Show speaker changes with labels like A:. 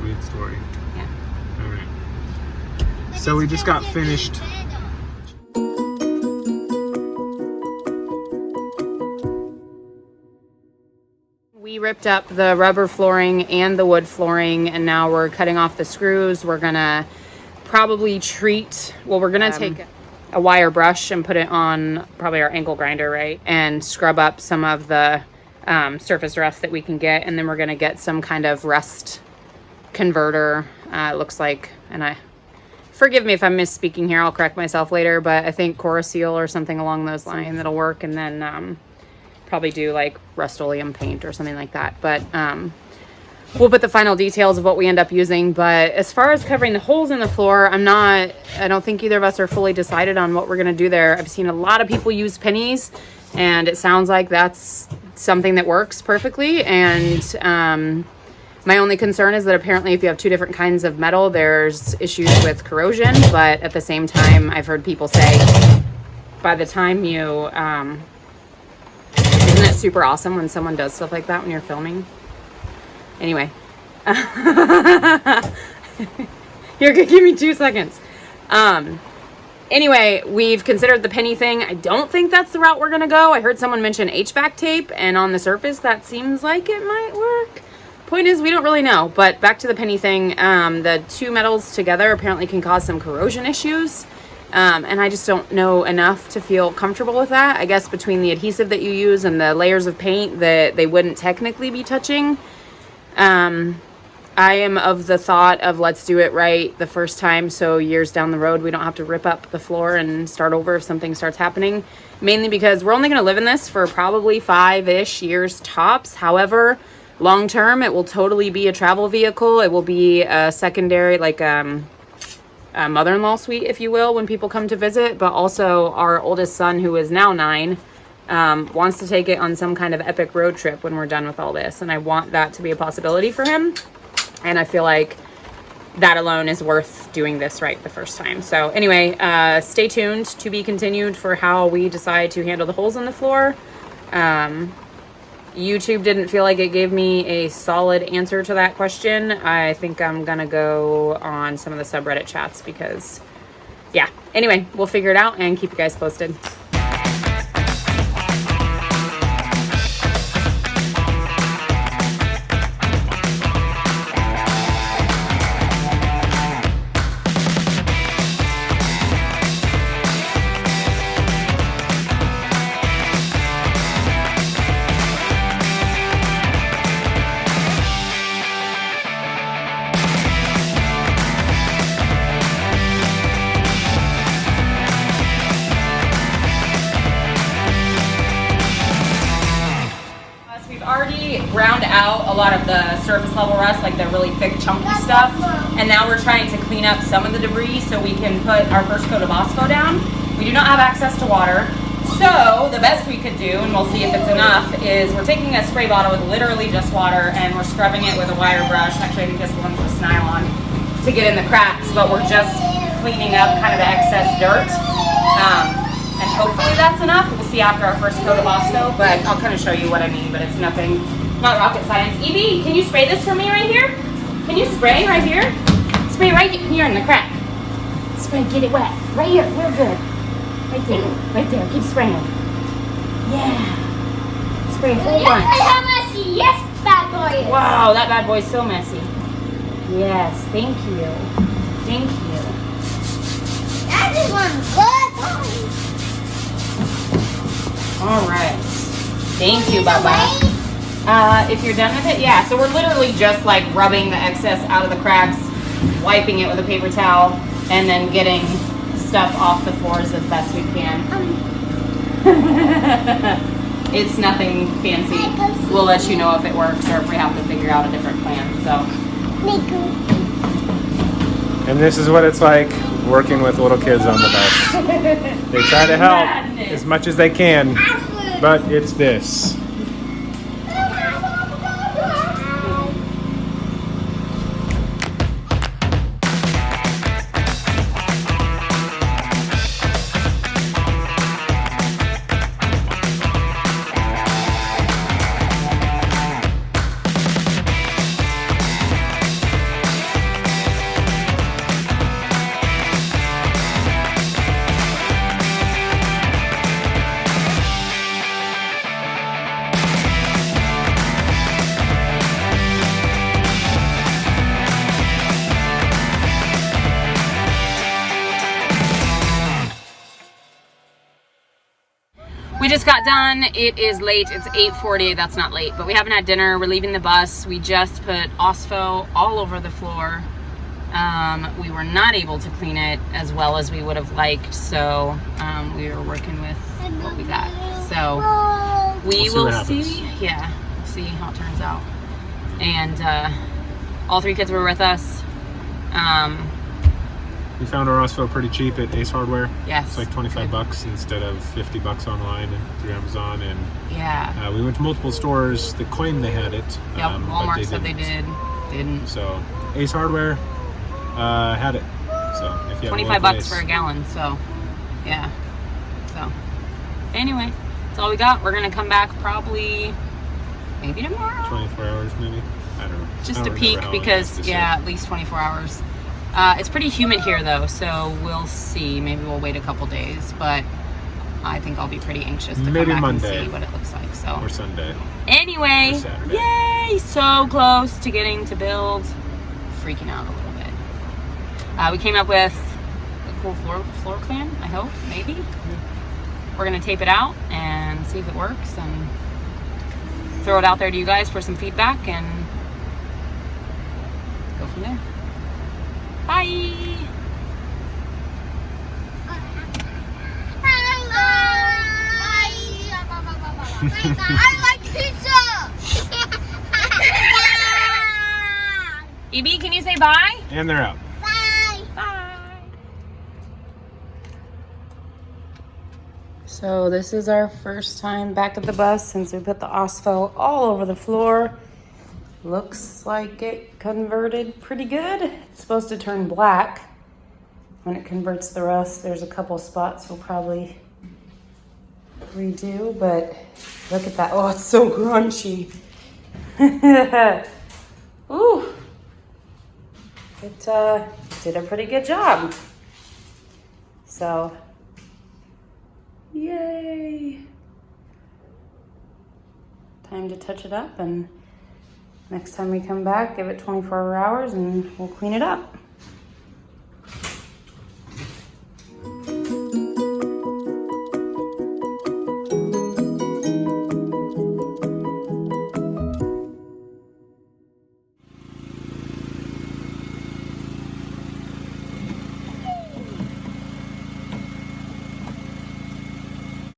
A: weird story.
B: Yeah.
A: All right. So we just got finished.
B: We ripped up the rubber flooring and the wood flooring, and now we're cutting off the screws. We're gonna probably we're gonna take a wire brush and put it on probably our angle grinder, right? And scrub up some of the surface rust that we can get, and then we're gonna get some kind of rust converter. It looks like, and forgive me if I'm misspeaking here, I'll correct myself later, but I think Corosil or something along those lines that'll work, and then probably do like Rustoleum paint or something like that. But we'll put the final details of what we end up using. But as far as covering the holes in the floor, I don't think either of us are fully decided on what we're gonna do there. I've seen a lot of people use pennies, and it sounds like that's something that works perfectly. And my only concern is that apparently if you have two different kinds of metal, there's issues with corrosion. But at the same time, I've heard people say by the time you isn't it super awesome when someone does stuff like that when you're filming? Anyway. You're gonna give me 2 seconds. Anyway, we've considered the penny thing. I don't think that's the route we're gonna go. I heard someone mention HVAC tape, and on the surface that seems like it might work. Point is, we don't really know. But back to the penny thing, the two metals together apparently can cause some corrosion issues. And I just don't know enough to feel comfortable with that. I guess between the adhesive that you use and the layers of paint that they wouldn't technically be touching. I am of the thought of let's do it right the first time, so years down the road we don't have to rip up the floor and start over if something starts happening. Mainly because we're only going to live in this for probably 5-ish years tops. However, long term it will totally be a travel vehicle. It will be a secondary, like mother-in-law suite, if you will, when people come to visit. But also our oldest son, who is now 9, wants to take it on some kind of epic road trip when we're done with all this, and I want that to be a possibility for him. And I feel like that alone is worth doing this right the first time. So anyway, stay tuned, to be continued, for how we decide to handle the holes in the floor. YouTube didn't feel like it gave me a solid answer to that question. I think I'm gonna go on some of the subreddit chats because, yeah. Anyway, we'll figure it out and keep you guys posted. Ground out a lot of the surface level rust, like the really thick chunky stuff, and now we're trying to clean up some of the debris so we can put our first coat of Ospho down. We do not have access to water, so the best we could do, and we'll see if it's enough, is we're taking a spray bottle with literally just water and we're scrubbing it with a wire brush. Actually, I think this one's just nylon to get in the cracks, but we're just cleaning up kind of the excess dirt. And hopefully that's enough. We'll see after our first coat of Ospho, but I'll kind of show you what I mean, but it's nothing, not rocket science. Evie, can you spray this for me right here? Can you spray right here? Spray right here in the crack. Spray, get it wet. Right here, real good. Right there, keep spraying. Yeah. Spray a whole bunch.
C: Look how messy, yes, bad boy is.
B: Wow, that bad boy's so messy. Yes, thank you. Thank you.
C: That is one good.
B: All right. Thank you, Baba. If you're done with it, yeah. So we're literally just like rubbing the excess out of the cracks, wiping it with a paper towel, and then getting stuff off the floors as best we can. It's nothing fancy. We'll let you know if it works or if we have to figure out a different plan. So.
A: And this is what it's like working with little kids on the bus. They try to help as much as they can, but it's this.
B: just got done. It is late. It's 8:40. That's not late, but we haven't had dinner. We're leaving the bus. We just put Ospho all over the floor. We were not able to clean it as well as we would have liked, so we were working with what we got. So we'll will see. Yeah, we'll see how it turns out. And all 3 kids were with us.
A: We found our Ospho pretty cheap at Ace Hardware.
B: Yes.
A: It's like 25 bucks instead of 50 bucks online and through Amazon. And
B: yeah,
A: we went to multiple stores that claimed they had it.
B: Yep, Walmart said they didn't.
A: So Ace Hardware had it. So if you have
B: 25 bucks for a gallon. So yeah. So anyway, that's all we got. We're gonna come back probably maybe tomorrow.
A: 24 hours maybe. I don't know.
B: Just a peek because at least 24 hours. It's pretty humid here though, so we'll see. Maybe we'll wait a couple days, but I think I'll be pretty anxious to come back
A: Monday,
B: and see what it looks like. So
A: or Sunday.
B: Anyway,
A: or Saturday.
B: Yay! So close to getting to build. Freaking out a little bit. We came up with a cool floor plan. I hope, maybe. Yeah. We're gonna tape it out and see if it works and throw it out there to you guys for some feedback and go from there. Bye.
C: I like pizza.
B: EB, can you say bye?
A: And they're out.
C: Bye.
B: Bye. So this is our first time back at the bus since we put the Ospho all over the floor. Looks like it converted pretty good. It's supposed to turn black when it converts the rust. There's a couple spots we'll probably redo, but look at that. Oh, it's so crunchy. Ooh. It did a pretty good job. So, yay. Time to touch it up, and next time we come back, give it 24 hours and we'll clean it up.